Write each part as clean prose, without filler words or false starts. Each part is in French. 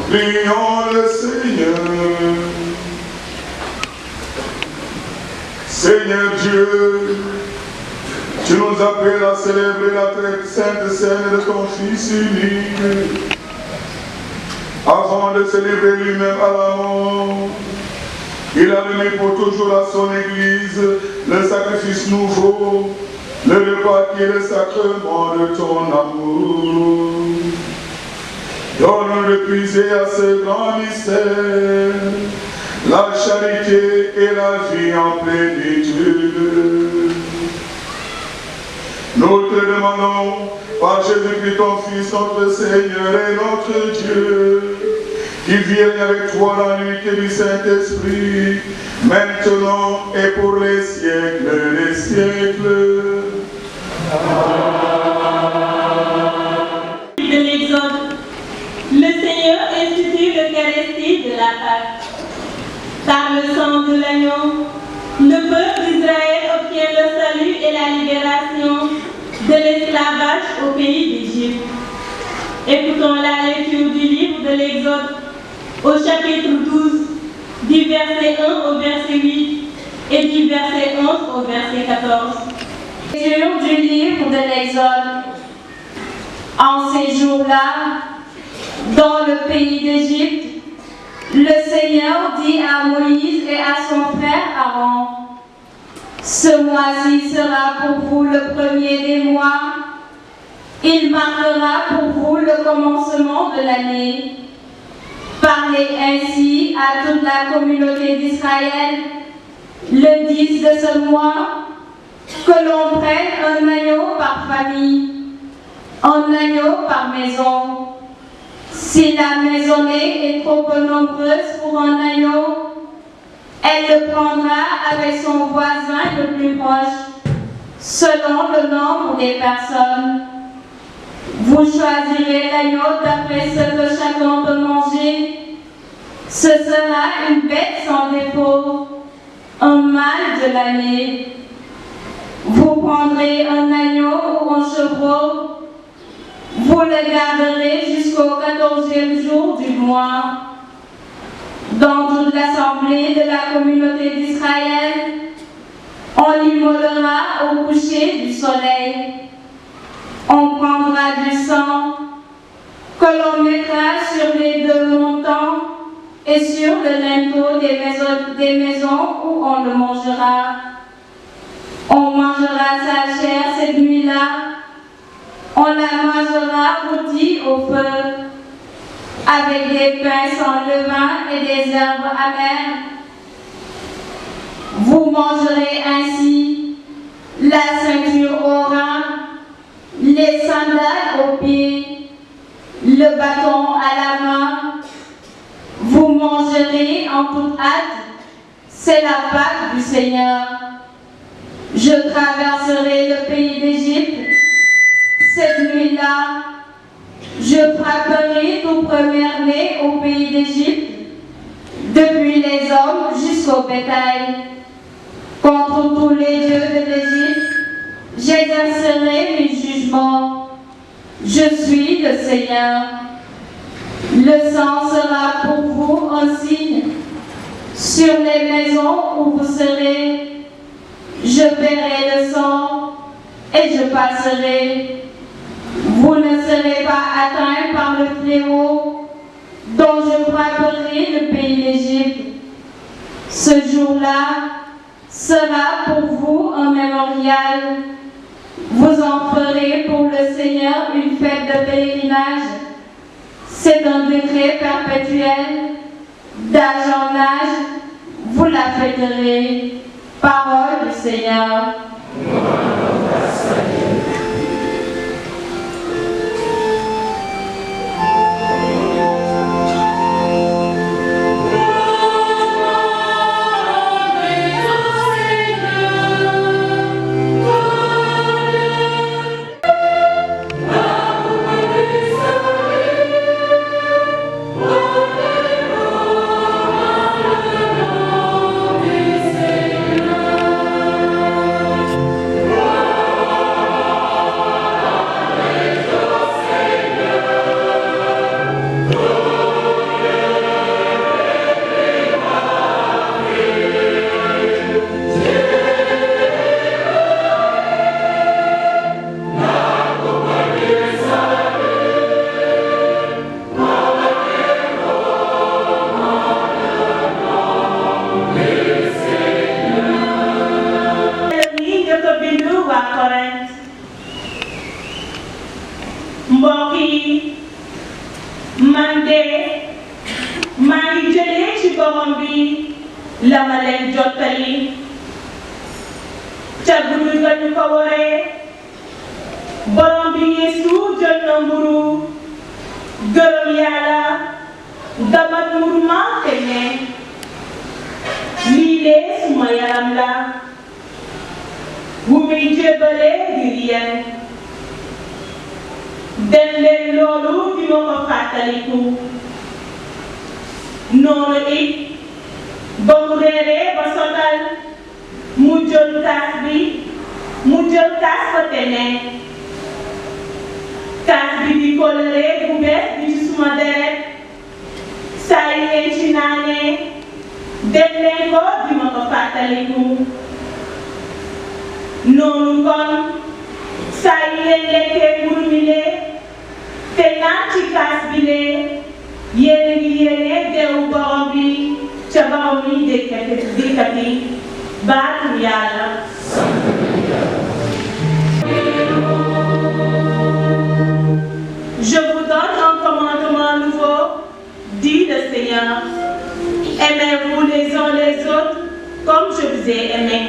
Prions le Seigneur. Seigneur Dieu, tu nous appelles à célébrer la très sainte scène de ton Fils unique. Avant de se livrer lui-même à la mort, il a donné pour toujours à son Église le sacrifice nouveau, le repas qui est le sacrement de ton amour. Donne-nous de puiser à ce grand mystère la charité et la vie en plénitude. Nous te demandons, par Jésus-Christ ton Fils, notre Seigneur et notre Dieu, qui vienne avec toi dans l'unité du Saint-Esprit, maintenant et pour les siècles des siècles. De l'Exode, le Seigneur institue l'Eucharistie de la Pâque. Par le sang de l'agneau, le peuple d'Israël obtient le salut et la libération de l'esclavage au pays d'Égypte. Écoutons la lecture du livre de l'Exode au chapitre 12, du verset 1 au verset 8 et du verset 11 au verset 14. Lecture du livre de l'Exode. En ces jours-là, dans le pays d'Égypte, le Seigneur dit à Moïse et à son frère Aaron, « Ce mois-ci sera pour vous le premier des mois. Il marquera pour vous le commencement de l'année. Parlez ainsi à toute la communauté d'Israël le 10 de ce mois, que l'on prenne un agneau par famille, un agneau par maison. Si la maisonnée est trop peu nombreuse pour un agneau, elle le prendra avec son voisin le plus proche, selon le nombre des personnes. Vous choisirez l'agneau d'après ce que chacun peut manger. Ce sera une bête sans défaut, un mâle de l'année. Vous prendrez un agneau ou un chevreau. Vous le garderez jusqu'au 14e jour du mois. Dans toute l'assemblée de la communauté d'Israël, on l'immolera au coucher du soleil. On prendra du sang que l'on mettra sur les deux montants et sur le linteau des maisons où on le mangera. On mangera sa chair cette nuit-là. On la mangera rôtie au feu, avec des pains sans levain et des herbes amères. Vous mangerez ainsi la ceinture au rein, les sandales aux pieds, le bâton à la main. Vous mangerez en toute hâte, c'est la Pâque du Seigneur. Je traverserai le pays d'Égypte. Cette nuit-là, je frapperai tout premier-né au pays d'Égypte, depuis les hommes jusqu'au bétail. Contre tous les dieux de l'Égypte, j'exercerai mes jugements. Je suis le Seigneur. Le sang sera pour vous un signe sur les maisons où vous serez. Je verrai le sang et je passerai. Vous ne serez pas atteints par le fléau dont je frapperai le pays d'Égypte. Ce jour-là sera pour vous un mémorial vous en ferez pour le Seigneur une fête de pèlerinage. C'est un décret perpétuel, d'âge en âge, vous la fêterez. Parole du Seigneur. Je vous donne un commandement nouveau, dit le Seigneur. Aimez-vous les uns les autres comme je vous ai aimé.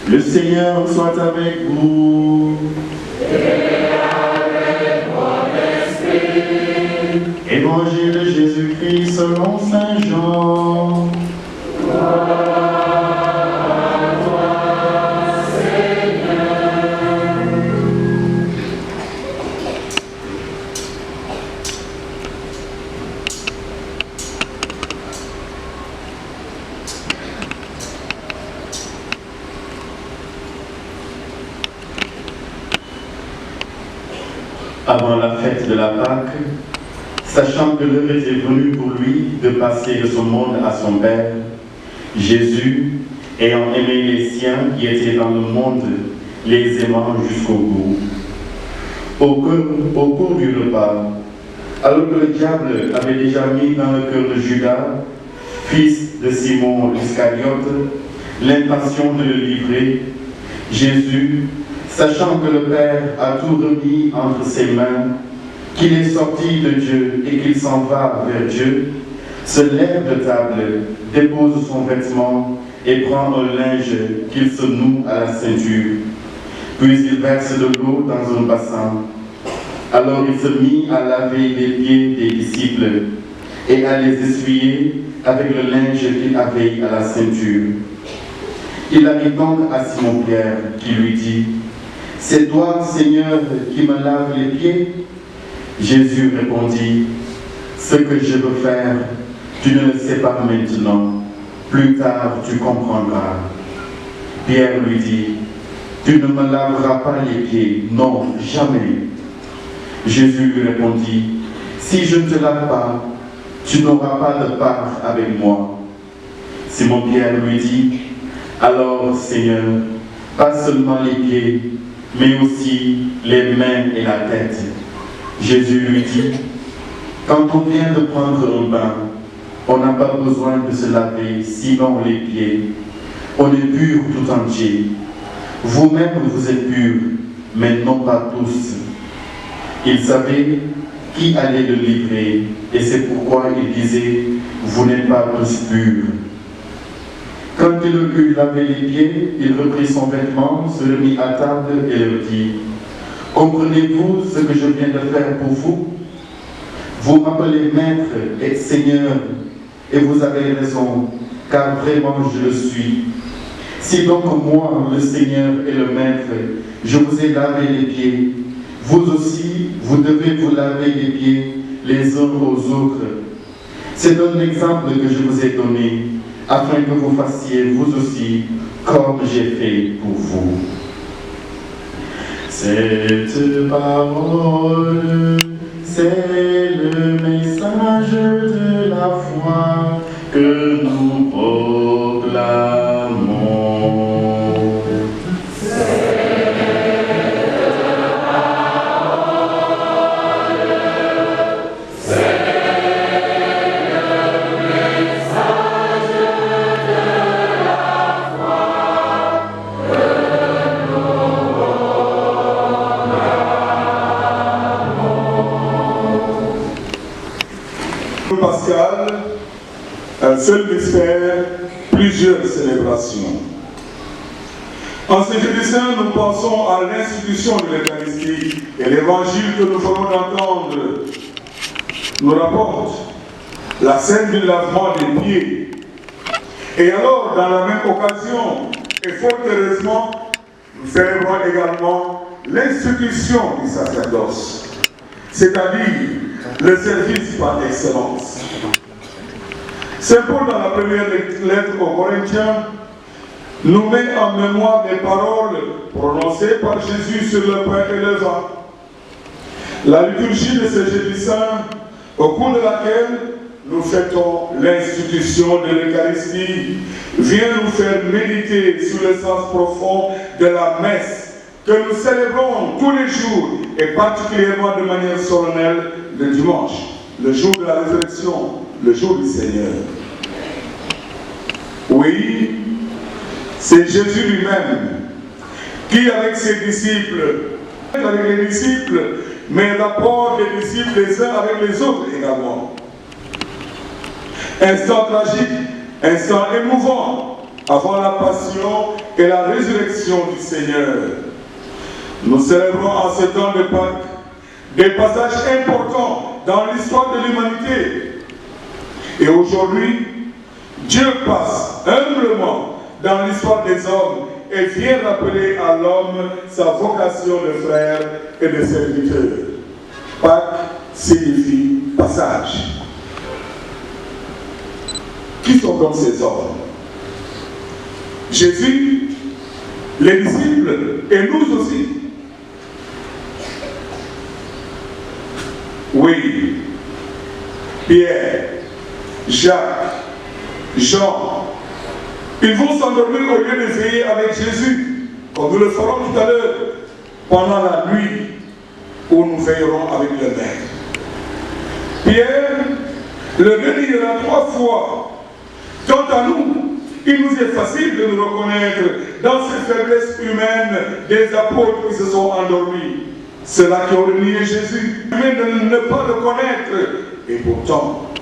Le Seigneur soit avec vous. Et avec mon esprit. Évangile de Jésus-Christ selon Saint Jean. Gloire à toi, Seigneur. Avant la fête de la Pâque, sachant que l'heure était venue pour lui de passer de ce monde à son Père, Jésus, ayant aimé les siens qui étaient dans le monde, les aimant jusqu'au bout. Au cours du repas, alors que le diable avait déjà mis dans le cœur de Judas, fils de Simon l'Iscariote, l'intention de le livrer, Jésus, sachant que le Père a tout remis entre ses mains, qu'il est sorti de Dieu et qu'il s'en va vers Dieu, se lève de table, dépose son vêtement et prend un linge qu'il se noue à la ceinture. Puis il verse de l'eau dans un bassin. Alors il se mit à laver les pieds des disciples et à les essuyer avec le linge qu'il avait à la ceinture. Il arrive donc à Simon-Pierre qui lui dit: « C'est toi, Seigneur, qui me laves les pieds ?» Jésus répondit: « Ce que je veux faire, tu ne le sais pas maintenant. Plus tard, tu comprendras. » Pierre lui dit: « tu ne me laveras pas les pieds, non, jamais. Jésus lui répondit, si je ne te lave pas, tu n'auras pas de part avec moi. Simon-Pierre lui dit, alors Seigneur, pas seulement les pieds, mais aussi les mains et la tête. Jésus lui dit, quand on vient de prendre un bain, on n'a pas besoin de se laver, sinon les pieds. On est pur tout entier. Vous-même vous êtes purs, mais non pas tous. Il savait qui allait le livrer, et c'est pourquoi il disait, vous n'êtes pas tous purs. Quand il eut lavé les pieds, il reprit son vêtement, se remit à table et leur dit, comprenez-vous ce que je viens de faire pour vous? Vous m'appelez maître et seigneur, et vous avez raison, car vraiment je le suis. Si donc moi, le Seigneur et le Maître, je vous ai lavé les pieds, vous aussi, vous devez vous laver les pieds les uns aux autres. C'est un exemple que je vous ai donné, afin que vous fassiez vous aussi comme j'ai fait pour vous. Cette parole, c'est le message de la foi que nous proclamons. Pascal, un seul mystère, plusieurs célébrations. En ce jeudi saint, nous pensons à l'institution de l'Eucharistie et l'évangile que nous venons d'entendre nous rapporte la scène du lavement des pieds. Et alors, dans la même occasion, et fort heureusement, nous célébrons également l'institution du sacerdoce, c'est-à-dire le service par excellence. Saint Paul, dans la première lettre aux Corinthiens, nous met en mémoire des paroles prononcées par Jésus sur le pain et le vin. La liturgie de ce jeudi saint, au cours de laquelle nous fêtons l'institution de l'Eucharistie, vient nous faire méditer sur le sens profond de la messe que nous célébrons tous les jours et particulièrement de manière solennelle le dimanche, le jour de la résurrection, le jour du Seigneur. Oui, c'est Jésus lui-même qui, avec ses disciples, mais rapport des disciples les uns avec les autres également. Instant tragique, instant émouvant, avant la passion et la résurrection du Seigneur. Nous célébrons en ce temps de Pâques des passages importants dans l'histoire de l'humanité. Et aujourd'hui, Dieu passe humblement dans l'histoire des hommes et vient rappeler à l'homme sa vocation de frère et de serviteur. Pâques signifie passage. Qui sont donc ces hommes? Jésus, les disciples et nous aussi. Oui, Pierre, Jacques, Jean, ils vont s'endormir au lieu de veiller avec Jésus, comme nous le ferons tout à l'heure, pendant la nuit où nous veillerons avec le Maître. Pierre le reniera 3 fois. Quant à nous, il nous est facile de nous reconnaître dans ces faiblesses humaines des apôtres qui se sont endormis. Ceux-là qui ont renié Jésus, mais de ne pas le connaître. Et pourtant,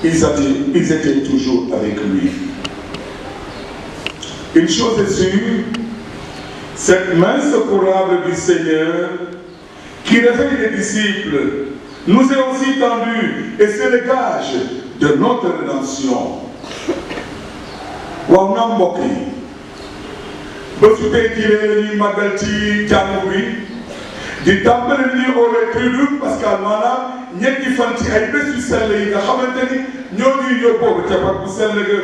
ils étaient toujours avec lui. Une chose est sûre, cette main secourable du Seigneur, qui réveille les disciples, nous est aussi tendue, et c'est le gage de notre rédemption. Waaw na mbokk yi ba su tey jii ñuy màggal ci jàngu bi di tàmbali ni au Triduum Pascal maanaam ñetti fan ci ay bés yu sell yi nga xamante ni ñoo ñuy yóbboo ca Pâques bu sell ga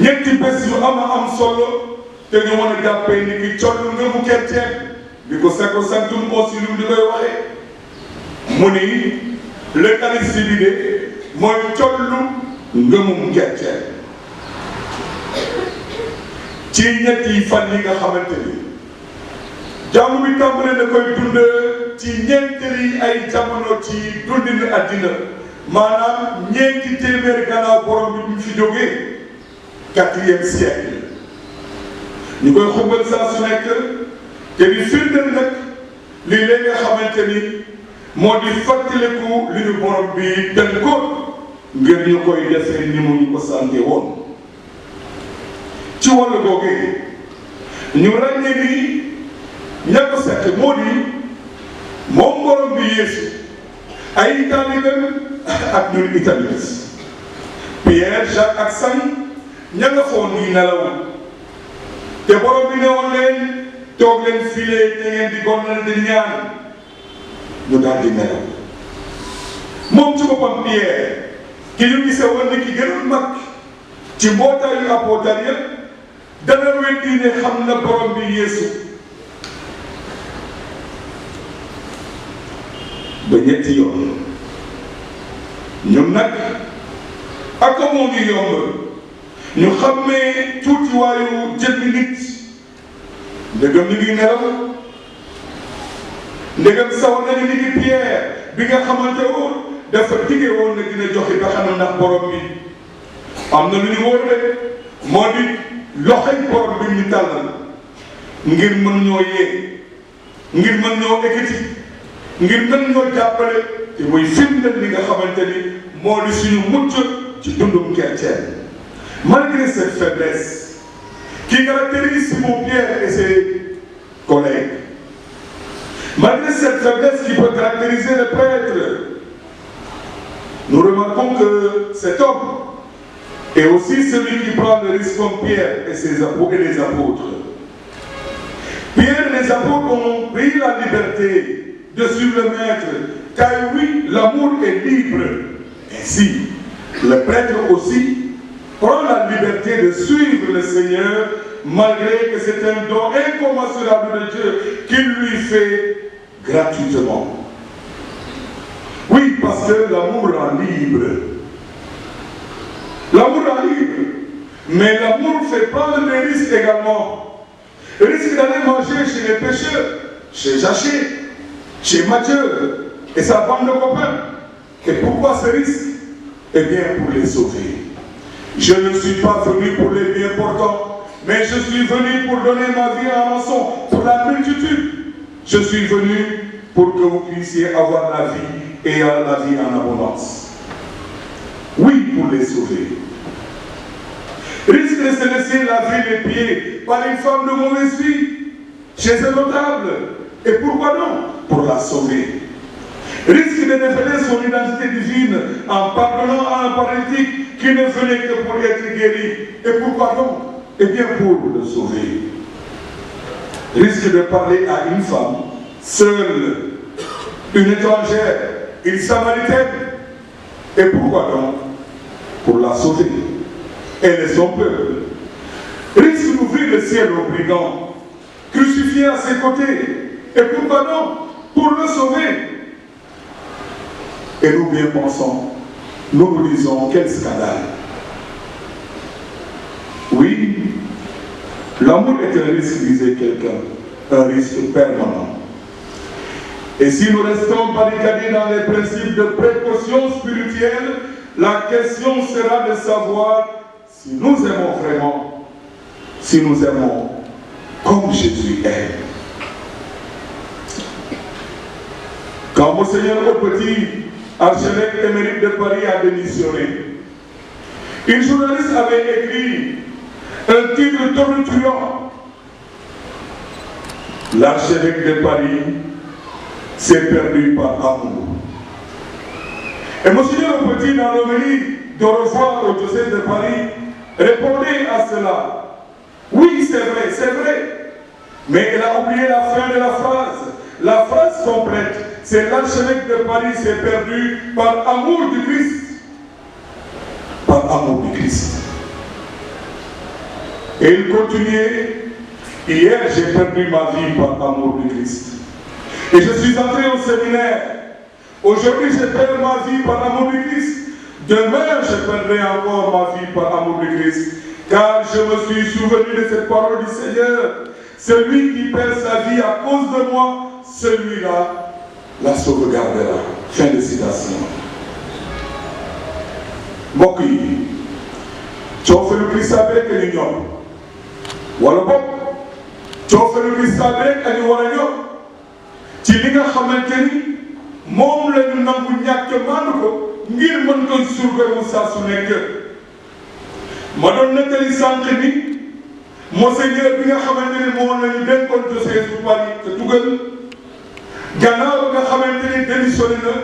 ñetti bés yu am solo te te ñu mën a jàppee ni ki collu ngëmu chrétien bi ko sacrosanctum concilium di koy waxee mu ni l'Eucharistie bi de mooy collu ngëmum chrétien ci ñetti fan yi nga xamante ni jàmm bi tàmbale na koy dund ci ñeentali ay jamono ci dundinu àddina maanaam ñeenti téeméer gannaaw borom bi ñu fi jógee 4e siècle ñu koy xumbal saa su nekk te di firndeel nag lii leen nga xamante ni moo di fàttaliku li ñu borom bi tënkoon ngir ñu koy defee ni mu ñu ko sante woon ci wàllu googee ñu ràññee ni ña ko seq moo di moom borom bi Yeesu ay taalibeem ak ñun itamit Pierre Jacques ak Sañ ña nga foon ñuy nelaw te borom bi ne woon leen toog leen file te ngeen di gonnal di ñaan ñu daal di nelaw moom ci boppam Pierre ki ñu gisee woon ni ki gënoon mag ci mbootaayu apôtre yëpp dana weddi ne xam na borom bi Yeesu ba ñetti yoon ñun nag ak moo ngi yomb ñu xammee tuuti waayu jëmmi nit ndegam ñu ngi nelaw ndegam saw nañu ni ngi Pierre bi nga xamante woon dafa dige woon na dina joxe ba xam ndax borom bi am na lu ñu wóor rek moo di loxoy borom bi ñu tàllal ngir mën ñoo yee ngir mën ñoo ekkati ngir mën ñoo jàppale te muy firndeel li nga xamante ni moo di suñu mucc ci dundum chrétien malgré cette faiblesse qui caractérise Simon Pierre et ses collègues, malgré cette faiblesse qui peut caractériser le prêtre, nous remarquons que cet homme est aussi celui qui prend le risque comme Pierre et les apôtres. Pierre et les apôtres ont pris la liberté de suivre le Maître, car oui, l'amour est libre. Ainsi, le prêtre aussi prend la liberté de suivre le Seigneur, malgré que c'est un don incommensurable de Dieu qu'il lui fait gratuitement. Oui, parce que l'amour rend libre. L'amour rend libre. Mais l'amour fait prendre des risques également. Le risque d'aller manger chez les pêcheurs, chez Jachet, chez Matthieu et sa bande de copains. Et pourquoi ce risque? Eh bien, pour les sauver. Je ne suis pas venu pour les bien portants, mais je suis venu pour donner ma vie en rançon pour la multitude. Je suis venu pour que vous puissiez avoir la vie et la vie en abondance. Oui, pour les sauver. Risque de se laisser laver les pieds par une femme de mauvaise vie, chez un notable. Et pourquoi non? Pour la sauver. Risque de révéler son identité divine en pardonnant à un paralytique qui ne venait que pour être guéri. Et pourquoi donc? Eh bien pour le sauver. Risque de parler à une femme, seule, une étrangère, une samaritaine. Et pourquoi donc? Pour la sauver. Elle est son peuple. Risque d'ouvrir le ciel aux brigands, crucifié à ses côtés. Et pourquoi non? Pour le sauver. Et nous bien pensons, nous nous disons, quel scandale. Oui, l'amour est un risque, disait quelqu'un, un risque permanent. Et si nous restons barricadés dans les principes de précaution spirituelle, la question sera de savoir si nous aimons vraiment, si nous aimons comme Jésus aime. Quand Monseigneur Aupetit, archevêque émérite de Paris, a démissionné, une journaliste avait écrit un titre tonitruant. L'archevêque de Paris s'est perdu par amour. Et Monseigneur Aupetit, dans l'homélie de revoir au diocèse de Paris, répondait à cela. Oui, c'est vrai, mais elle a oublié la fin de la phrase. La phrase complète, c'est l'archevêque de Paris s'est perdu par amour du Christ. Par amour du Christ. Et il continuait, Hier, j'ai perdu ma vie par amour du Christ. Et je suis entré au séminaire. Aujourd'hui, je perds ma vie par amour du Christ. Demain, je perdrai encore ma vie par amour du Christ. Car je me suis souvenu de cette parole du Seigneur. Celui qui perd sa vie à cause de moi, celui-là la sauvegardera. Fin de citation. Mbokk yi coofeelu Kirista bi rek a ñu ñor wala boog coofeelu Kirista bi rek a ñu war a ñor ci li nga xamante ni moom la ñu nangu ñàkk maandu ko ngir mën ko surveiller saa su nekk. ma doon nettali sànq ni monseigneur bi nga xamante ni moom la ñu dénkoon diocèse bu Paris te Tugal gannaaw nga xamante ni démissionné na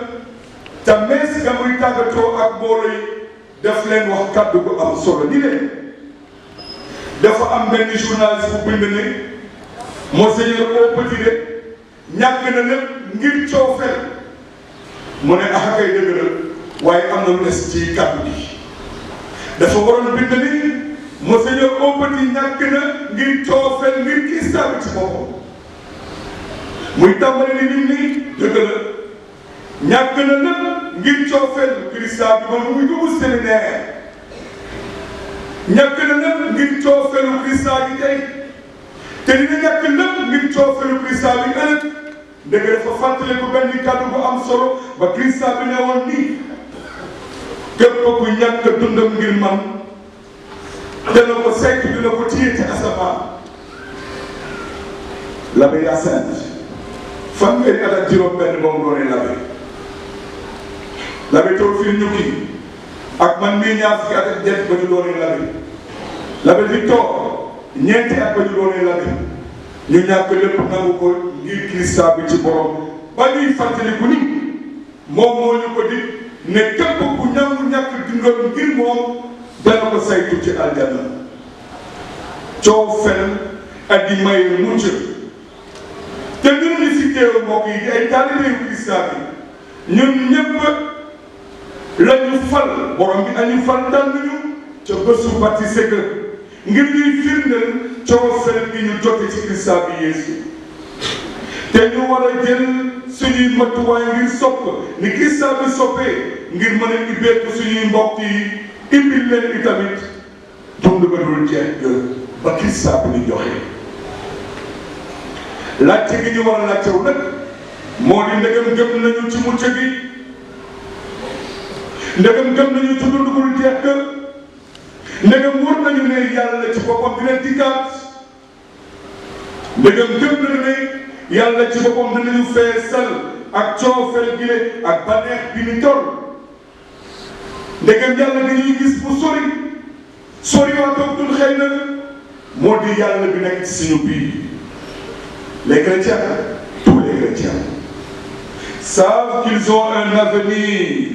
te mees nga muy tàggatoo ak mbooloo yi daf leen wax kàddu bu am solo ni leen dafa am benn journaliste bu bind ne monseigneur au petit de ñàkk na lépp ngir coofeel mu ne ah kay dëgg la waaye am na lu des ci kàddu gi dafa waroon bind ni monseigneur au petit ñàkk na ngir coofeel ngir Kirista bi ci boppam muy tàmbali ni nit ñi dëgg la ñàkk na lépp ngir coofeel Kirista bi man muy dugg séminaire ñàkk na lépp ngir coofeelu Kirista gi tey te dina ñàkk lépp ngir coofeelu Kirista bi ëllëg dëgg dafa fàttali ko benn kàddu bu am solo ba Kirista bi ne woon nii képp ku ñàkk dundam ngir man dana ko saytu dina ko téye ci asamaan. L'abbé Hyacinthe fanweeri at ak juróom-benn ba mu doonee l'abbé l'abbé Théophile Ñukki ak man mii ñaar fukki at ak ñett ba ñu doonee l'abbé l'abbé Victor ñeenti at ba ñu doonee l'abbé ñu ñàkk lépp nangu ko ngir Kirista bi ci borom ba ñuy fàttaliku ni moom moo ñu ko di ne képp ku ñàkk dundam ngir moom dana ko saytu ci aljanna coofeel ak di may mucc te ñun ñi fi teew mbokk yi di ay taalibe yu Kirista bi ñun ñëpp la ñu fal borom bi añu fal tànn ñu ca bésu baptisé ga ngir ñuy firndeel coofeel gi ñu jote ci Kirista bi Yeesu te ñu war a jël suñuy matuwaay ngir sopp ni Kirista bi soppee ngir mën a ibbeeku suñuy mbokk yi ibbil leen itamit dund ba dul jeex ba Kirista bi ñu joxe. laajte gi ñu war a laajtewu nag moo di ndegam gëm nañu ci mucc gi ndegam gëm nañu ci dund bu dul jeex ga ndegam wóor nañu ne yàlla ci boppam dina dikkaat ndegam gëm nañu ne yàlla ci boppam dinañu feesal ak coofeel gi le ak baneex bi ni toll ndegam yàlla dañuy gis bu sori waatootul xëy na moo di yàlla bi nekk ci suñu biir. Les chrétiens, tous les chrétiens, savent qu'ils ont un avenir,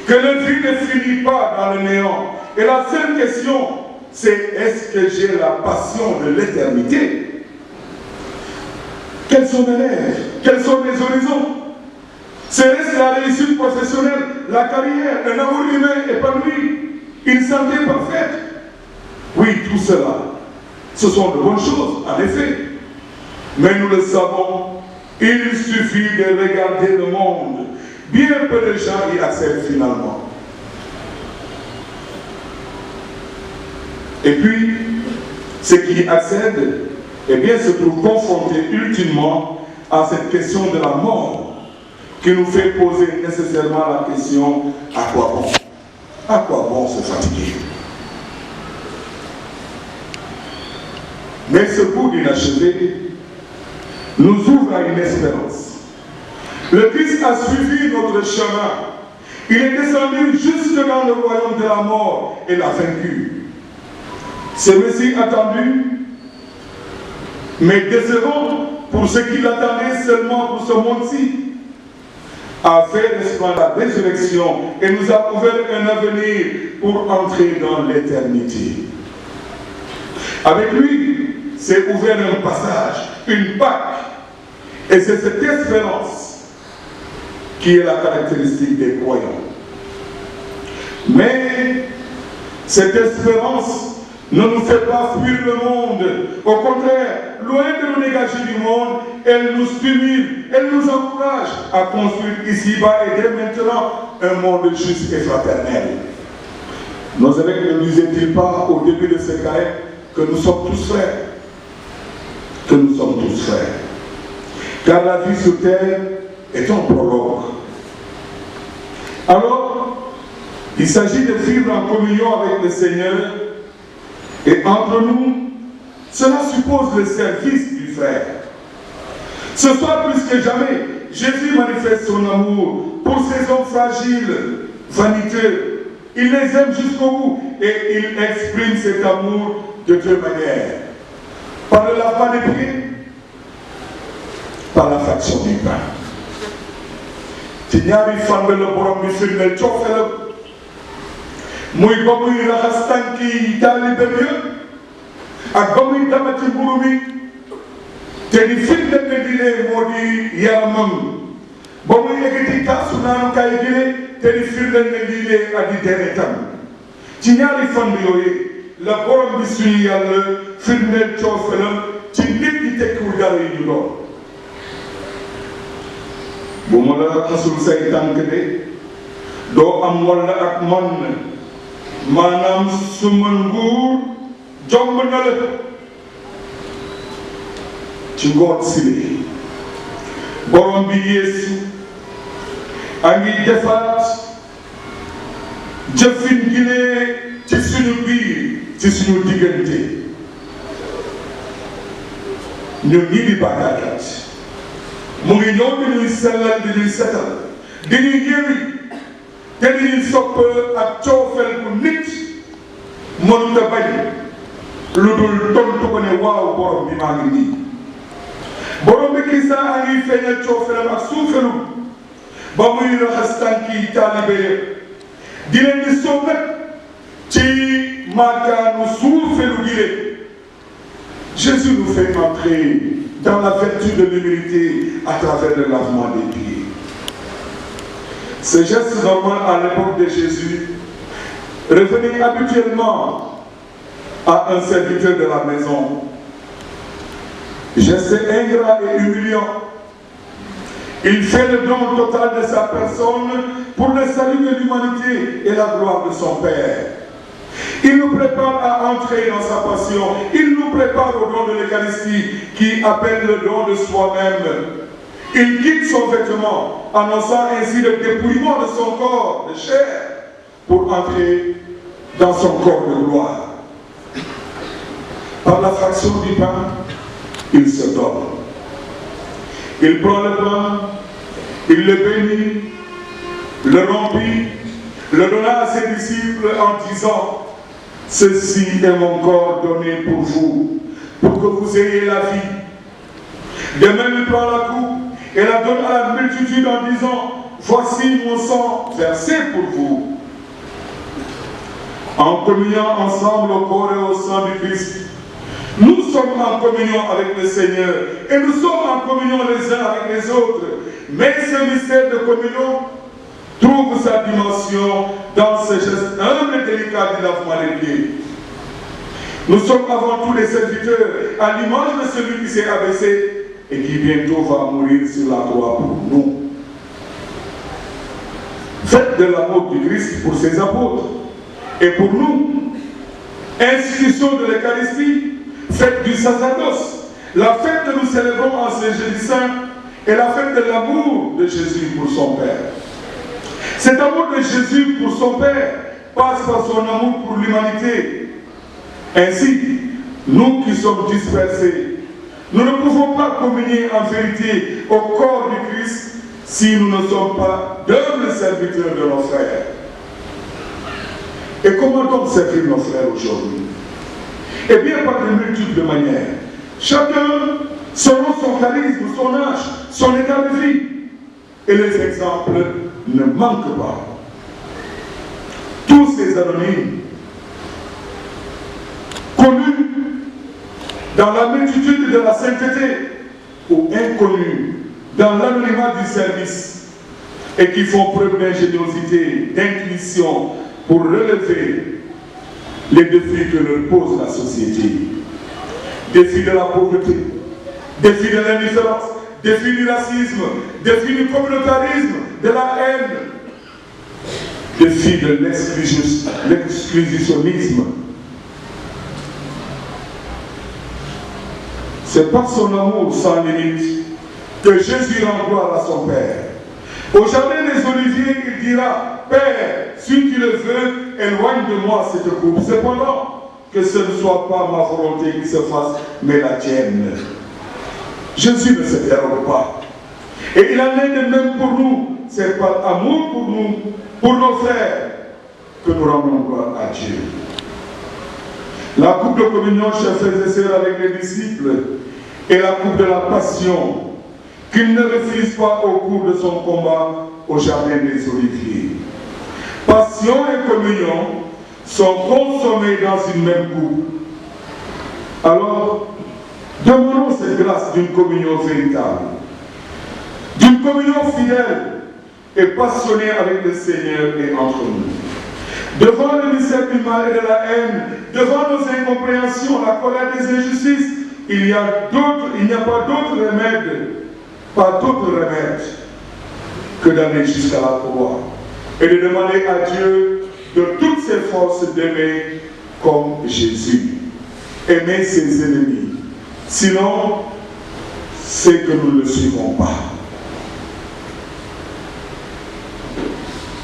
que le vie ne finit pas dans le néant. Et la seule question, c'est est-ce que j'ai la passion de l'éternité? Quels sont mes rêves? Quels sont mes horizons? Serait-ce la réussite professionnelle, la carrière, un amour humain épanoui, une santé parfaite? Oui, tout cela, ce sont de bonnes choses, en effet. Mais nous le savons, il suffit de regarder le monde. Bien peu de gens y accèdent finalement. Et puis, ceux qui y accèdent, eh bien, se trouvent confrontés ultimement à cette question de la mort qui nous fait poser nécessairement la question, à quoi bon? À quoi bon se fatiguer? Mais ce bout d'inachevé nous ouvre à une espérance. Le Christ a suivi notre chemin. Il est descendu jusque dans le royaume de la mort et l'a vaincu. Ce Messie attendu, mais décevant pour ceux qui l'attendaient seulement pour ce monde-ci, a fait resplendir la résurrection et nous a ouvert un avenir pour entrer dans l'éternité. Avec lui, s'est ouvert un passage, une Pâque. Et c'est cette espérance qui est la caractéristique des croyants. Mais cette espérance ne nous fait pas fuir le monde. Au contraire, loin de nous dégager du monde, elle nous stimule, elle nous encourage à construire ici-bas et dès maintenant un monde juste et fraternel. Nos évêques ne disaient-ils pas au début de ce carême que nous sommes tous frères? Que nous sommes tous frères. Car la vie sur terre est un prologue. Alors, il s'agit de vivre en communion avec le Seigneur. Et entre nous, cela suppose le service du frère. Ce soir, plus que jamais, Jésus manifeste son amour pour ces hommes fragiles, vaniteux. Il les aime jusqu'au bout et il exprime cet amour de deux manières. Par le lavement des pieds, par la fraction du pain. ci ñaari fan la borom bi firndeel cofeelam muy ba muy raxas tànki taalibeem yëpp ak ba muy damati mburu mi te di firndeel ne di lee moo di yaramam ba muy yëkkati kaasu naanukaay gi ne te di firndeel ne di lee addi deretam ci ñaari fan yooyu la borom bi suñu yàlla firndeel cofeelam ci nit ñi tekkiwul dara yi ñu doon. bu ma la raxasul say tànk de doo am walla ak man maanaam suma nguur jomb na la ci ngoon si borom bi Yeesu a ngi defaat jëfin gi ne ci suñu biir ci suñu diggante ñun ñi di bàkkaarkat mu ngi ñëw di ñuy sellal di ñuy setal di ñuy yéwi te di ñuy sopp ak coofel bu nit mënut a bañ lu dul tontu ko ne waaw borom bi maa ngi nii borom bi Kirista a ngi feeñal coofelam ak suufelu ba muy raxas tànki taalibe di leen di soob nag ci màggaanu suufelu gi leen Jésus nous fait entrer dans la vertu de l'humilité à travers le lavement des pieds. Ce geste normal à l'époque de Jésus revenait habituellement à un serviteur de la maison. Geste ingrat et humiliant. Il fait le don total de sa personne pour le salut de l'humanité et la gloire de son Père. Il nous prépare à entrer dans sa passion. Il nous prépare au don de l'Eucharistie qui appelle le don de soi-même. Il quitte son vêtement, annonçant ainsi le dépouillement de son corps de chair pour entrer dans son corps de gloire. Par la fraction du pain, il se donne. Il prend le pain, il le bénit, le rompit, le donna à ses disciples en disant: ceci est mon corps donné pour vous, pour que vous ayez la vie. De même, il prend la coupe et la donne à la multitude en disant: voici mon sang versé pour vous. En communiant ensemble au corps et au sang du Christ, nous sommes en communion avec le Seigneur et nous sommes en communion les uns avec les autres. Mais ce mystère de communion trouve sa dimension dans ce geste humble et délicat du lavement des pieds. Nous sommes avant tout les serviteurs, à l'image de celui qui s'est abaissé et qui bientôt va mourir sur la croix pour nous. Faites de l'amour du Christ pour ses apôtres et pour nous. Institution de l'Eucharistie, fête du sacerdoce, la fête que nous célébrons en ce jeudi saint est la fête de l'amour de Jésus pour son Père. Cet amour de Jésus pour son Père passe par son amour pour l'humanité. Ainsi, nous qui sommes dispersés, nous ne pouvons pas communier en vérité au corps du Christ si nous ne sommes pas d'humbles serviteurs de nos frères. Et comment donc servir nos frères aujourd'hui? Eh bien, par de multiples manières. Chacun selon son charisme, son âge, son état de vie. Et les exemples ne manquent pas. Tous ces anonymes, connus dans la multitude de la sainteté ou inconnus dans l'anonymat du service et qui font preuve d'ingéniosité, d'intuition pour relever les défis que leur pose la société. Défis de la pauvreté, défis de l'indifférence, défis du racisme, défis du communautarisme, de la haine, défis de l'exclusionnisme. C'est par son amour sans limite que Jésus rend gloire à son Père. Au jardin des Oliviers, il dira, Père, si tu le veux, éloigne de moi cette coupe. Cependant, que ce ne soit pas ma volonté qui se fasse, mais la tienne. Jésus ne se déroge pas. Et il en est de même pour nous. C'est par amour pour nous, pour nos frères, que nous rendons gloire à Dieu. La coupe de communion, chers frères et sœurs, avec les disciples, est la coupe de la passion qu'il ne refuse pas au cours de son combat au jardin des Oliviers. Passion et communion sont consommés dans une même coupe. Alors, demandons cette grâce d'une communion véritable, d'une communion fidèle et passionnée avec le Seigneur et entre nous. Devant le mystère du mal et de la haine, devant nos incompréhensions, la colère des injustices, il n'y a pas d'autre remède que d'aller jusqu'à la croix et de demander à Dieu de toutes ses forces d'aimer comme Jésus, aimer ses ennemis. Sinon, c'est que nous ne le suivons pas.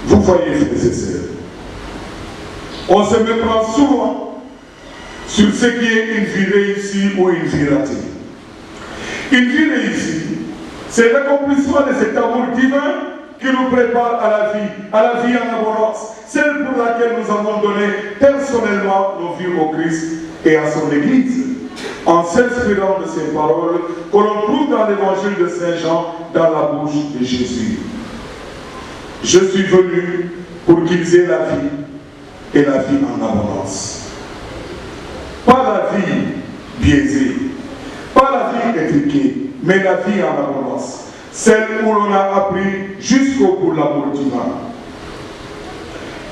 Vous voyez, frères et sœurs, on se méprend souvent sur ce qui est une vie réussie ou une vie ratée. Une vie réussie, c'est l'accomplissement de cet amour divin qui nous prépare à la vie en abondance, celle pour laquelle nous avons donné personnellement nos vies au Christ et à son Église, en s'inspirant de ces paroles que l'on trouve dans l'évangile de Saint Jean dans la bouche de Jésus. Je suis venu pour qu'ils aient la vie et la vie en abondance. Pas la vie biaisée, pas la vie étriquée, mais la vie en abondance. Celle où l'on a appris jusqu'au bout l'amour divin.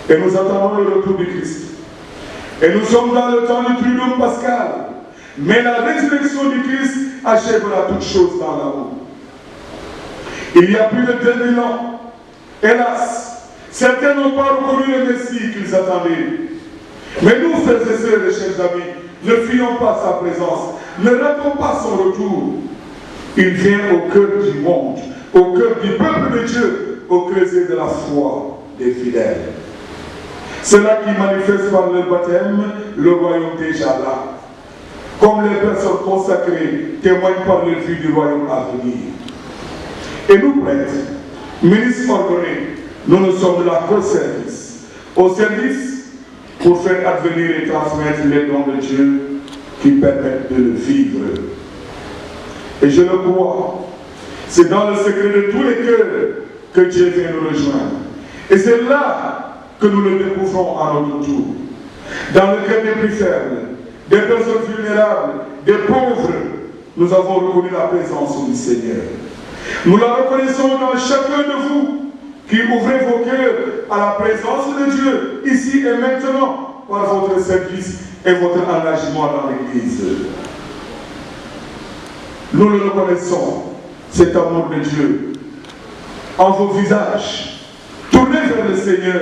Et nous attendons le retour du Christ. Et nous sommes dans le temps du triomphe pascal. Mais la résurrection du Christ achèvera toutes choses dans l'amour. Il y a plus de 2000 ans, hélas, certains n'ont pas reconnu le Messie qu'ils attendaient. Mais nous, frères et sœurs et chers amis, ne fuyons pas sa présence, ne ratons pas son retour. Il vient au cœur du monde, au cœur du peuple de Dieu, au creuset de la foi des fidèles. Ceux-là qui manifestent par leur baptême le royaume déjà là. Comme les personnes consacrées témoignent par leur vie du royaume à venir. Et nous prêtres, ministres ordonnés, nous ne sommes là qu'au service. Au service pour faire advenir et transmettre les dons de Dieu qui permettent de le vivre. Et je le crois, c'est dans le secret de tous les cœurs que Dieu vient nous rejoindre. Et c'est là que nous le découvrons à notre tour. Dans le cœur des plus faibles, des personnes vulnérables, des pauvres, nous avons reconnu la présence du Seigneur. Nous la reconnaissons dans chacun de vous qui ouvrez vos cœurs à la présence de Dieu, ici et maintenant, par votre service et votre engagement dans l'Église. Nous le reconnaissons, cet amour de Dieu, en vos visages, tournés vers le Seigneur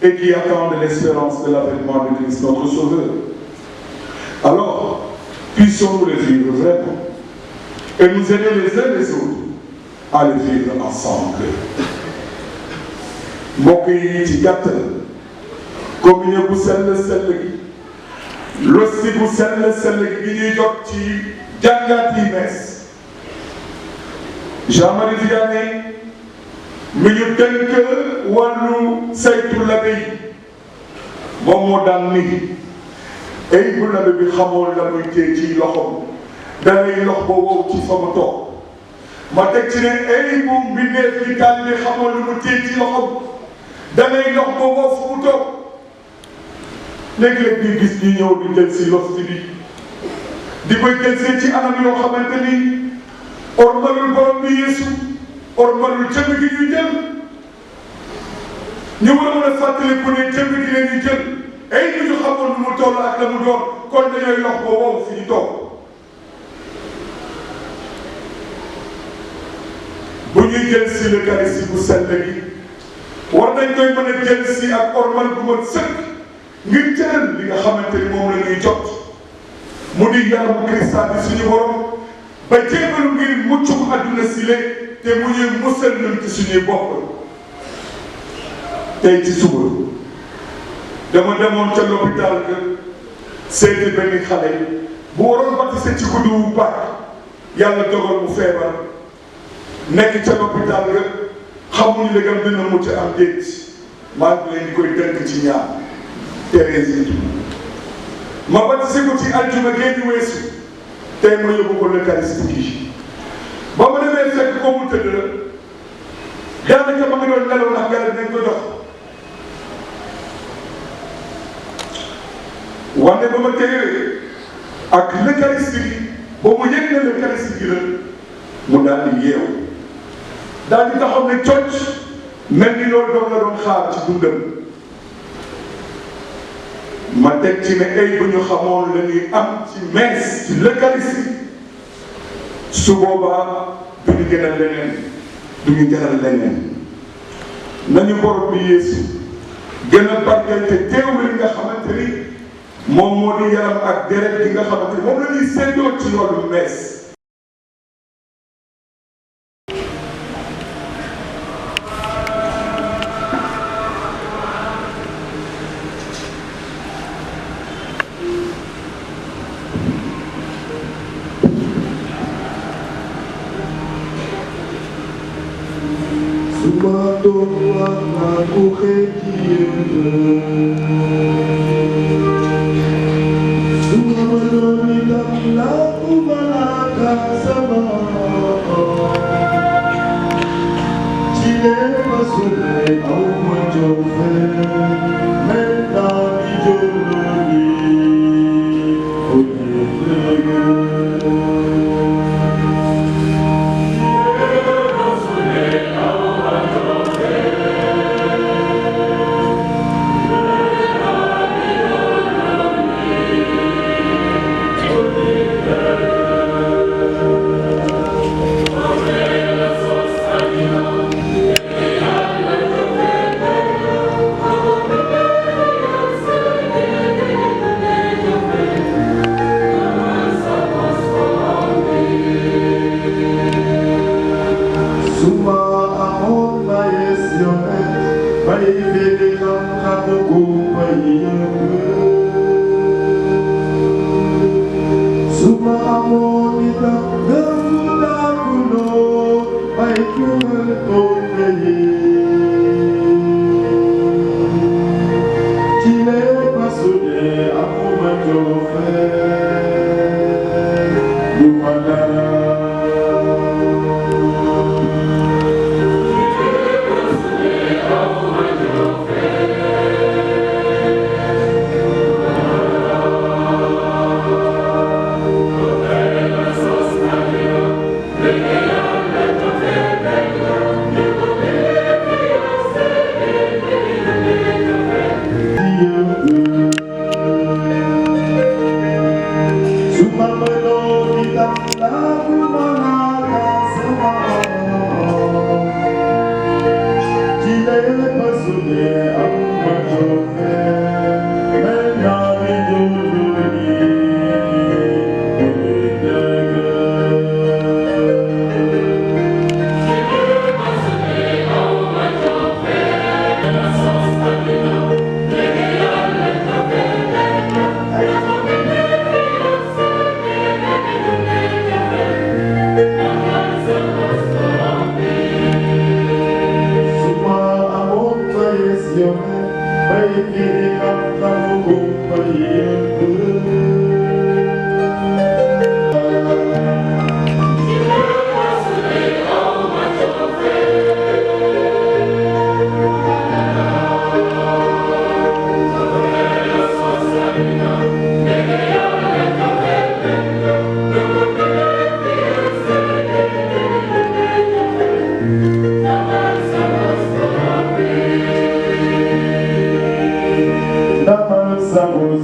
et qui attendent l'espérance de l'avènement de Christ, notre Sauveur. Alors, puissions-nous le vivre vraiment et nous aider les uns les autres à le vivre ensemble. mbokk yi ci gàttal communion bu sell gi losi bu sell gi ñuy jot ci jàngat yi mees Jean-Marie Vianney mi ñu dénk wàllu saytu labe yi moom moo daan ni ay bu labe bi xamoon la muy téye ci loxom danay lox ba wow ci fa mu toog ma teg ci ne ay bu mbindeef yi daal di xamoon lu mu téye ci loxom danay lox ba wow fu mu toog léeg-léeg di gis ñi ñëw di jël si losti bi di koy jël see ci anam yoo xamante ni ormalul borom bi Yeesu ormalul jëmm gi ñuy jël ñu war a mën a fàttaliku ne jëmm gi leen ñu jël ay bu ñu xamoon nu mu toll ak la mu doon kon dañooy lox ba wow fi ñu toog bu ñuy jël si l'Eucharistie bu sell gi war nañ koy mën a jël si ak ormal bu mat sëkk ngir jëral li nga xamante ni moom la ñuy jot mu di yaramu Kirista bi suñu borom ba jébbalu ngir mucc àdduna si le te mu ñuy musal ñun ci suñuy bopp tey ci suba dama demoon ca l'hôpital ga seeti benn xale bu waroon batise ci guddi wu baax yàlla dogal mu feebar nekk ca l'hôpital ga xamuñu léegam dina mucc am déet maa ngi leen di koy dënk ci ñaar Thérèse ma batise ko ci aljuma génn weesu tey ma yóbbu ko l'Eucharistie gi ba ma demee fekk ko mu tëdd la daanaka ma ngi doon nelaw ndax garab nañ ko jox wante ba ma téyee ak l'Eucharistie gi ba mu yëg na l'Eucharistie gi la mu daal di yeew daal di taxaw ne cocc mel ni loolu doom la doon xaar ci dundam ma teg ci ne ay bu ñu xamoon la ñuy am ci messe ci l'Eucharistie su boobaa du ñu gënal leneen du ñu jaral leneen nañu borom bi Yeesu gën a barkeel te teewlu li nga xamante ni moom moo di yaram ak deret gi nga xamante ni moom la ñuy séddoo ci yoonu messe. Yeah. Yo